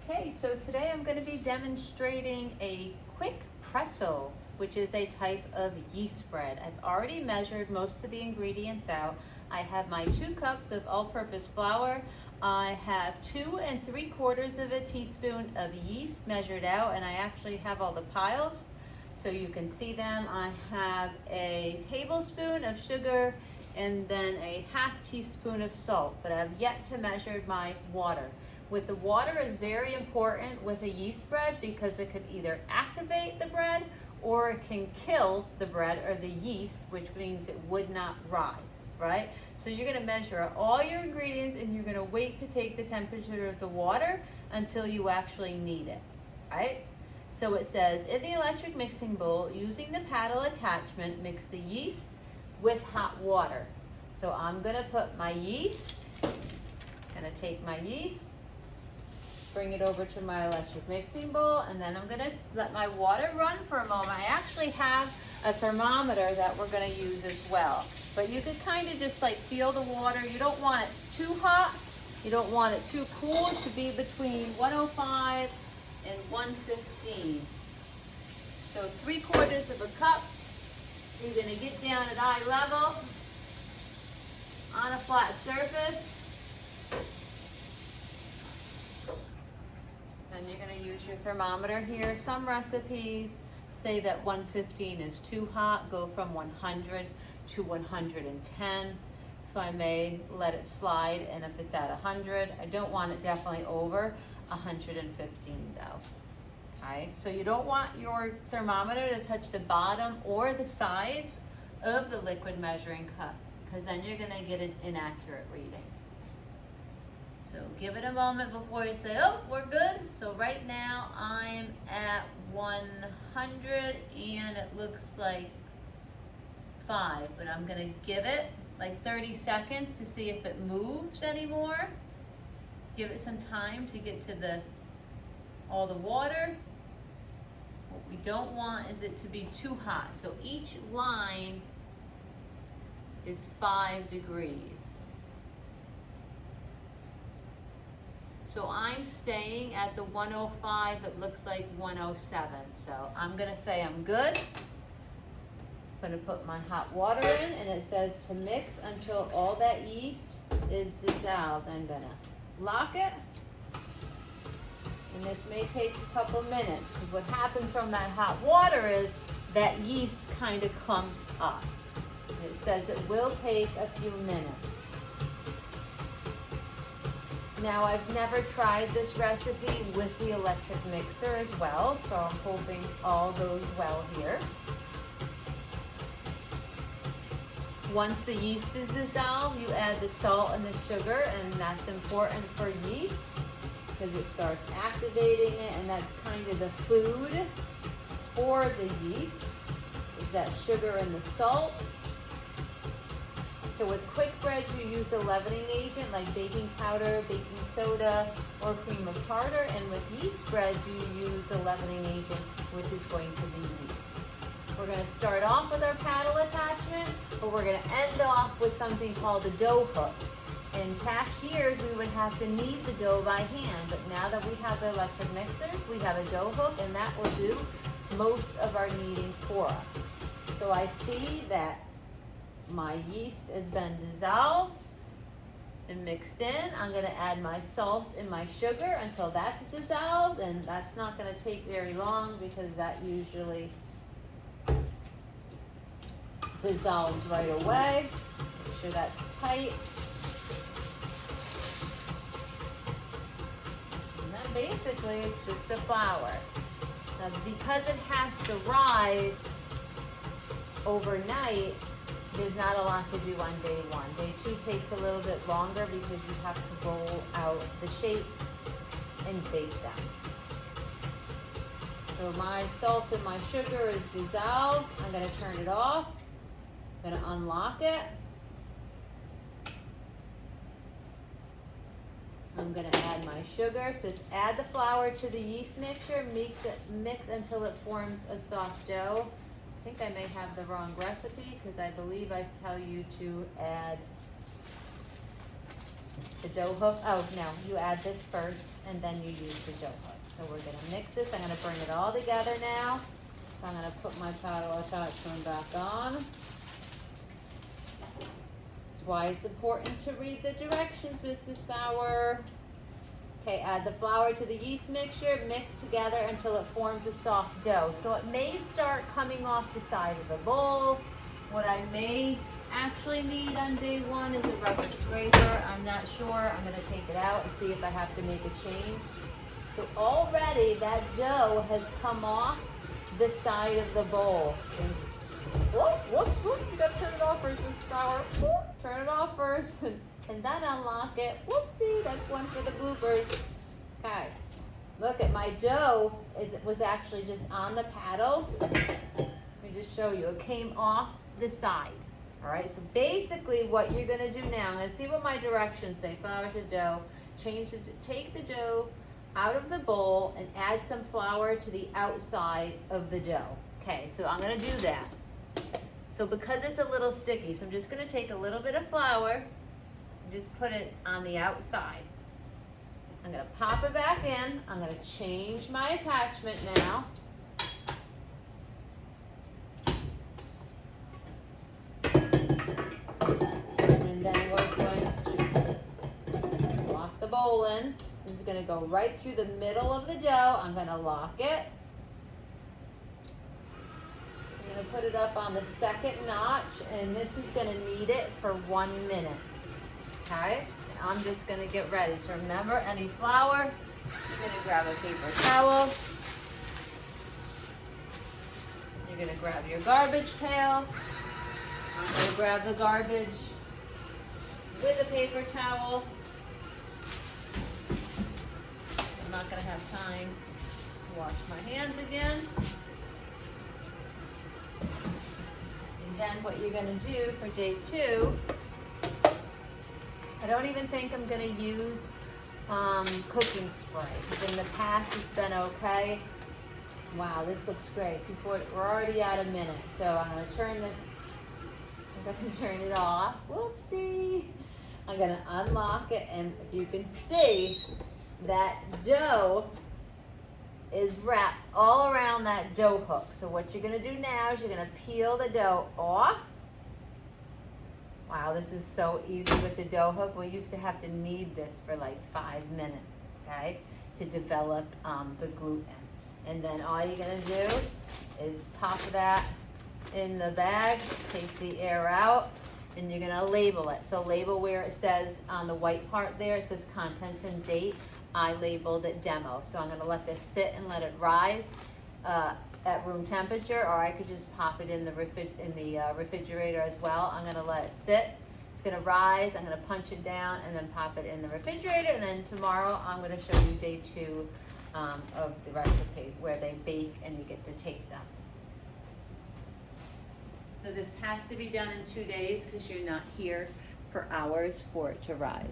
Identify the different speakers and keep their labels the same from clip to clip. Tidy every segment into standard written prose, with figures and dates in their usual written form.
Speaker 1: Okay, so today I'm going to be demonstrating a quick pretzel, which is a type of yeast spread. I've already measured most of the ingredients out. I have my 2 cups of all-purpose flour. I have 2 3/4 teaspoon of yeast measured out, and I actually have all the piles so you can see them. I have a tablespoon of sugar and then a 1/2 teaspoon of salt, but I've yet to measure my water. With the water is very important with a yeast bread because it could either activate the bread or it can kill the bread or the yeast, which means it would not rise, right? So you're gonna measure all your ingredients and you're gonna wait to take the temperature of the water until you actually need it, right? So it says, in the electric mixing bowl, using the paddle attachment, mix the yeast with hot water. So I'm gonna put my yeast, gonna take my yeast, bring it over to my electric mixing bowl, and then I'm gonna let my water run for a moment. I actually have a thermometer that we're gonna use as well. But you could kind of just like feel the water. You don't want it too hot. You don't want it too cool. It should be between 105 and 115. So 3/4 of a cup. You're gonna get down at eye level on a flat surface. And you're going to use your thermometer here. Some recipes say that 115 is too hot. Go from 100 to 110. So I may let it slide, and if it's at 100, I don't want it definitely over 115 though. Okay, so you don't want your thermometer to touch the bottom or the sides of the liquid measuring cup, because then you're going to get an inaccurate reading. So give it a moment before you say, oh, we're good. So right now I'm at 100 and it looks like 5, but I'm gonna give it like 30 seconds to see if it moves anymore. Give it some time to get to all the water. What we don't want is it to be too hot. So each line is 5 degrees. So I'm staying at the 105, it looks like 107. So I'm gonna say I'm good. I'm gonna put my hot water in, and it says to mix until all that yeast is dissolved. I'm gonna lock it. And this may take a couple minutes, because what happens from that hot water is that yeast kind of clumps up. And it says it will take a few minutes. Now, I've never tried this recipe with the electric mixer as well, so I'm hoping all goes well here. Once the yeast is dissolved, you add the salt and the sugar, and that's important for yeast because it starts activating it, and that's kind of the food for the yeast, is that sugar and the salt. So with quick breads, you use a leavening agent like baking powder, baking soda, or cream of tartar. And with yeast breads, you use a leavening agent, which is going to be yeast. We're going to start off with our paddle attachment, but we're going to end off with something called a dough hook. In past years, we would have to knead the dough by hand, but now that we have the electric mixers, we have a dough hook, and that will do most of our kneading for us. So I see that my yeast has been dissolved and mixed in. I'm going to add my salt and my sugar until that's dissolved, and that's not going to take very long because that usually dissolves right away. Make sure that's tight. And then basically it's just the flour. Now, because it has to rise overnight, there's not a lot to do on day 1. Day 2 takes a little bit longer because you have to roll out the shape and bake them. So my salt and my sugar is dissolved. I'm going to turn it off. I'm going to unlock it. I'm going to add my sugar. So add the flour to the yeast mixture. Mix until it forms a soft dough. I think I may have the wrong recipe because I believe I tell you to add The dough hook, oh no, you add this first and then you use the dough hook. So we're gonna mix this. I'm gonna bring it all together now. So I'm gonna put my paddle attachment back on. That's why it's important to read the directions, Mrs. Sauer. Okay, add the flour to the yeast mixture, mix together until it forms a soft dough. So it may start coming off the side of the bowl. What I may actually need on day one is a rubber scraper. I'm not sure. I'm gonna take it out and see if I have to make a change. So already that dough has come off the side of the bowl. And, whoops, you gotta turn it off first, Mrs. Sauer. Turn it off first and then unlock it. Whoopsie, that's one for the bloopers. Okay, look at my dough. It was actually just on the paddle. Let me just show you. It came off the side. All right, so basically what you're gonna do now, I'm gonna see what my directions say. Flour to dough, take the dough out of the bowl and add some flour to the outside of the dough. Okay, so I'm gonna do that. So because it's a little sticky, so I'm just gonna take a little bit of flour and just put it on the outside. I'm gonna pop it back in. I'm gonna change my attachment now. And then we're going to lock the bowl in. This is gonna go right through the middle of the dough. I'm gonna lock it. I'm gonna put it up on the second notch, and this is gonna knead it for 1 minute. Okay, I'm just gonna get ready. So remember, any flour, you're gonna grab a paper towel. You're gonna grab your garbage pail. I'm gonna grab the garbage with a paper towel. I'm not gonna have time to wash my hands again. And then what you're gonna do for day 2, I don't even think I'm gonna use cooking spray, because in the past it's been okay. Wow, this looks great. We're already at a minute, so I'm gonna turn it off. Whoopsie. I'm gonna unlock it, and if you can see, that dough is wrapped all around that dough hook. So what you're gonna do now is you're gonna peel the dough off. Wow, this is so easy with the dough hook. We used to have to knead this for like 5 minutes, okay, to develop the gluten. And then all you're gonna do is pop that in the bag, take the air out, and you're gonna label it. So label where it says on the white part there, it says contents and date. I labeled it demo. So I'm gonna let this sit and let it rise at room temperature, or I could just pop it in the refrigerator as well. I'm gonna let it sit. It's gonna rise. I'm gonna punch it down and then pop it in the refrigerator. And then tomorrow I'm gonna show you day 2 of the recipe where they bake and you get to taste them. So this has to be done in 2 days because you're not here for hours for it to rise.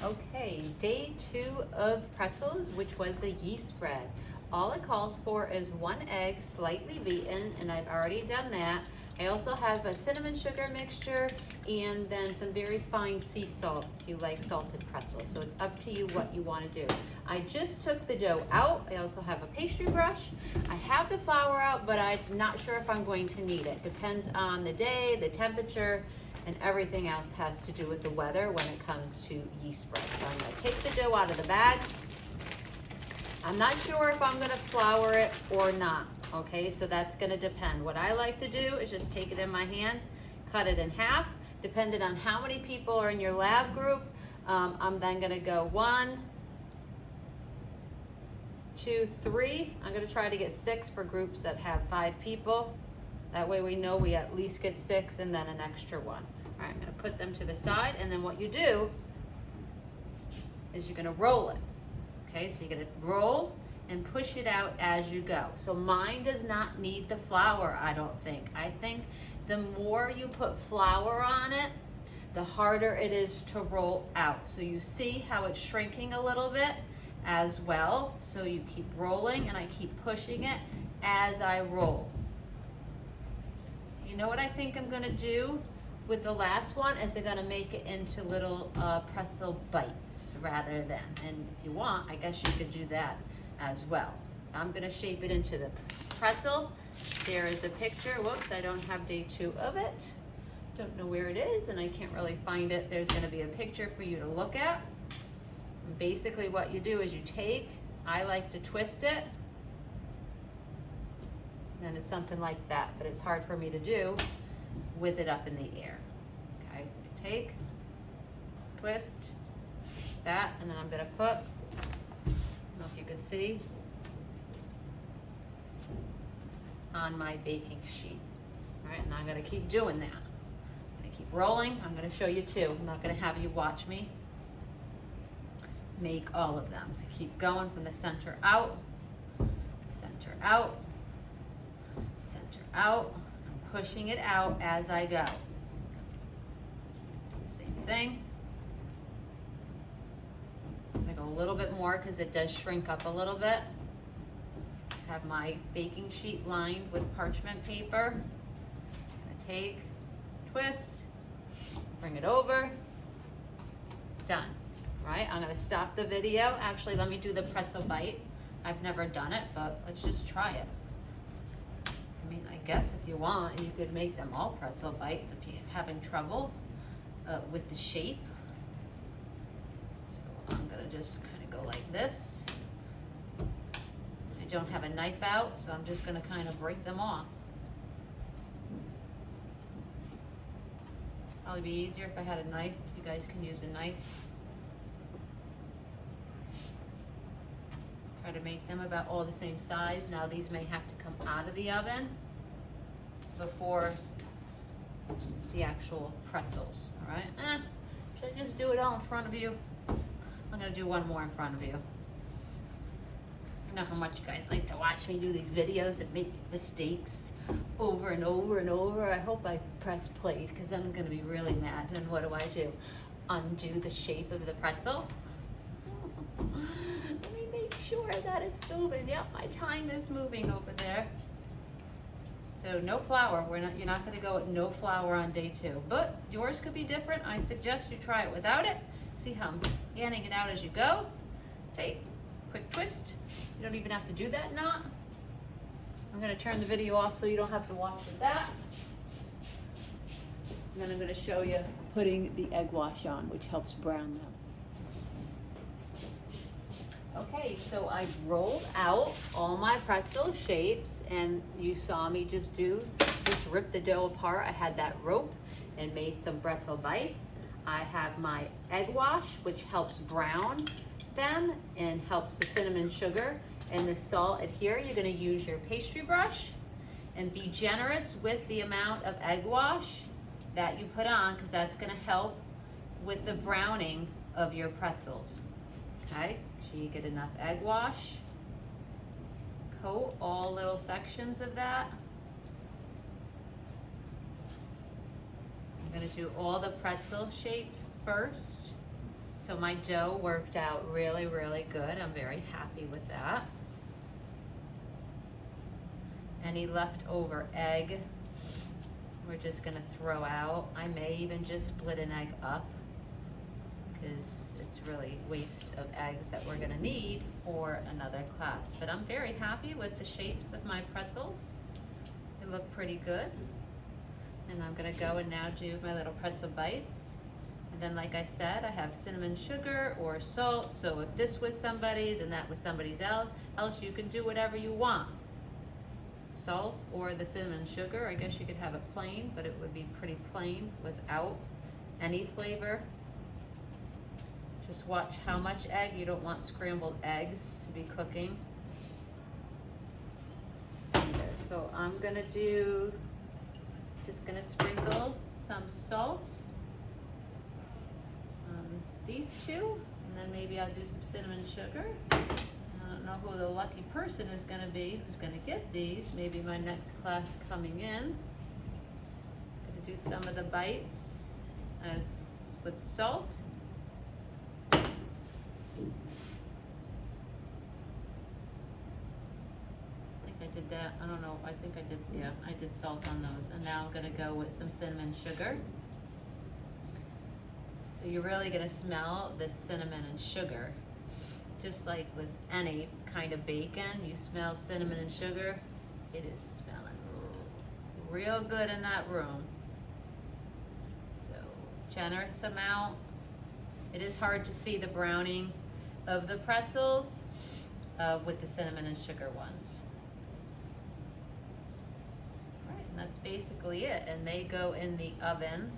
Speaker 1: Okay, day 2 of pretzels, which was a yeast spread. All it calls for is 1 egg, slightly beaten, and I've already done that. I also have a cinnamon sugar mixture and then some very fine sea salt if you like salted pretzels. So it's up to you what you want to do. I just took the dough out. I also have a pastry brush. I have the flour out, but I'm not sure if I'm going to need it. Depends on the day, the temperature, and everything else has to do with the weather when it comes to yeast spread. So I'm gonna take the dough out of the bag. I'm not sure if I'm gonna flour it or not, okay? So that's gonna depend. What I like to do is just take it in my hands, cut it in half, depending on how many people are in your lab group. I'm then gonna go 1, 2, 3. I'm gonna try to get 6 for groups that have 5 people. That way we know we at least get 6 and then an extra 1. All right, I'm gonna put them to the side, and then what you do is you're gonna roll it. Okay, so you're gonna roll and push it out as you go. So mine does not need the flour, I don't think. I think the more you put flour on it, the harder it is to roll out. So you see how it's shrinking a little bit as well. So you keep rolling and I keep pushing it as I roll. You know what I think I'm gonna do with the last one is I'm gonna make it into little pretzel bites rather than, and if you want, I guess you could do that as well. I'm gonna shape it into the pretzel. There is a picture, whoops, I don't have day 2 of it. Don't know where it is and I can't really find it. There's gonna be a picture for you to look at. And basically what you do is you take, I like to twist it, and it's something like that, but it's hard for me to do with it up in the air. Okay, so you take, twist that, and then I'm gonna put, I don't know if you can see, on my baking sheet. All right, and I'm gonna keep doing that. I'm gonna keep rolling. I'm gonna show you too. I'm not gonna have you watch me make all of them. Keep going from the center out, center out, center out. I'm pushing it out as I go. Same thing. I'm gonna go a little bit more because it does shrink up a little bit. Have my baking sheet lined with parchment paper. I'm gonna take, twist, bring it over, done. Right, I'm gonna stop the video. Actually, let me do the pretzel bite. I've never done it, but let's just try it. I mean, I guess if you want, you could make them all pretzel bites if you're having trouble with the shape. So I'm gonna just kind of go like this. I don't have a knife out, so I'm just gonna kind of break them off. Probably be easier if I had a knife. You guys can use a knife. Try to make them about all the same size. Now these may have to come out of the oven before the actual pretzels, all right? Should I just do it all in front of you? I'm gonna do one more in front of you. I know how much you guys like to watch me do these videos and make mistakes over and over and over. I hope I press play because I'm gonna be really mad. And what do? Undo the shape of the pretzel. Let me make sure that it's moving. Yep, my time is moving over there. So no flour. You're not going to go with no flour on day 2, but yours could be different. I suggest you try it without it. See how I'm scanning it out as you go. Take, quick twist. You don't even have to do that knot. I'm going to turn the video off so you don't have to watch with that. And then I'm going to show you putting the egg wash on, which helps brown them. Okay, so I rolled out all my pretzel shapes and you saw me just rip the dough apart. I had that rope and made some pretzel bites. I have my egg wash, which helps brown them and helps the cinnamon sugar and the salt adhere. You're gonna use your pastry brush and be generous with the amount of egg wash that you put on because that's gonna help with the browning of your pretzels, okay? You get enough egg wash, coat all little sections of that. I'm gonna do all the pretzel shapes first. So my dough worked out really, really good. I'm very happy with that. Any leftover egg, we're just gonna throw out. I may even just split an egg up because it's really waste of eggs that we're gonna need for another class. But I'm very happy with the shapes of my pretzels. They look pretty good. And I'm gonna go and now do my little pretzel bites. And then like I said, I have cinnamon sugar or salt. So if this was somebody's and that was somebody's else, you can do whatever you want. Salt or the cinnamon sugar, I guess you could have it plain, but it would be pretty plain without any flavor. Just watch how much egg. You don't want scrambled eggs to be cooking. So I'm gonna just gonna sprinkle some salt on these two, and then maybe I'll do some cinnamon sugar. I don't know who the lucky person is gonna be who's gonna get these. Maybe my next class coming in. Gonna do some of the bites as with salt. did that. I don't know. I think I did, yeah, I did salt on those. And now I'm gonna go with some cinnamon sugar. So you're really gonna smell the cinnamon and sugar. Just like with any kind of bacon, you smell cinnamon and sugar, it is smelling real good in that room. So, generous amount. It is hard to see the browning of the pretzels with the cinnamon and sugar ones. All right, and that's basically it. And they go in the oven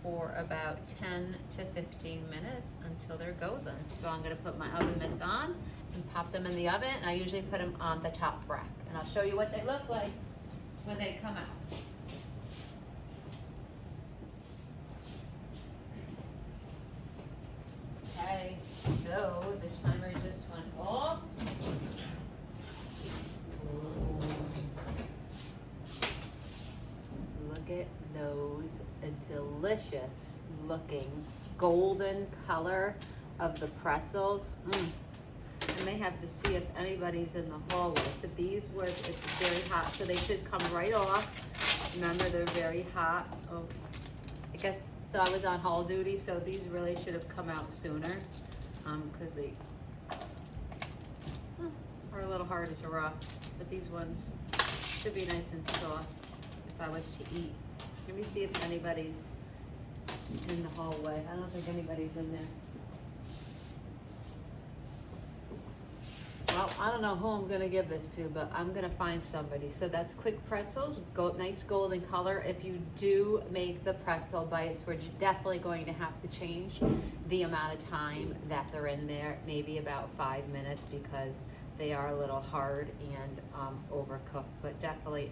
Speaker 1: for about 10 to 15 minutes until they're golden. So I'm gonna put my oven mitts on and pop them in the oven, and I usually put them on the top rack. And I'll show you what they look like when they come out. Okay, so the timer just went off. Look at those delicious looking golden color of the pretzels. I may have to see if anybody's in the hallway. So these were, it's very hot, so they should come right off. Remember, they're very hot. Oh, I guess, so I was on hall duty, so these really should have come out sooner, because they are a little hard as a rock. But these ones should be nice and soft if I was to eat. Let me see if anybody's in the hallway. I don't think anybody's in there. Well, I don't know who I'm gonna give this to, but I'm gonna find somebody. So that's quick pretzels, nice golden color. If you do make the pretzel bites, we're definitely going to have to change the amount of time that they're in there, maybe about 5 minutes, because they are a little hard and overcooked, but definitely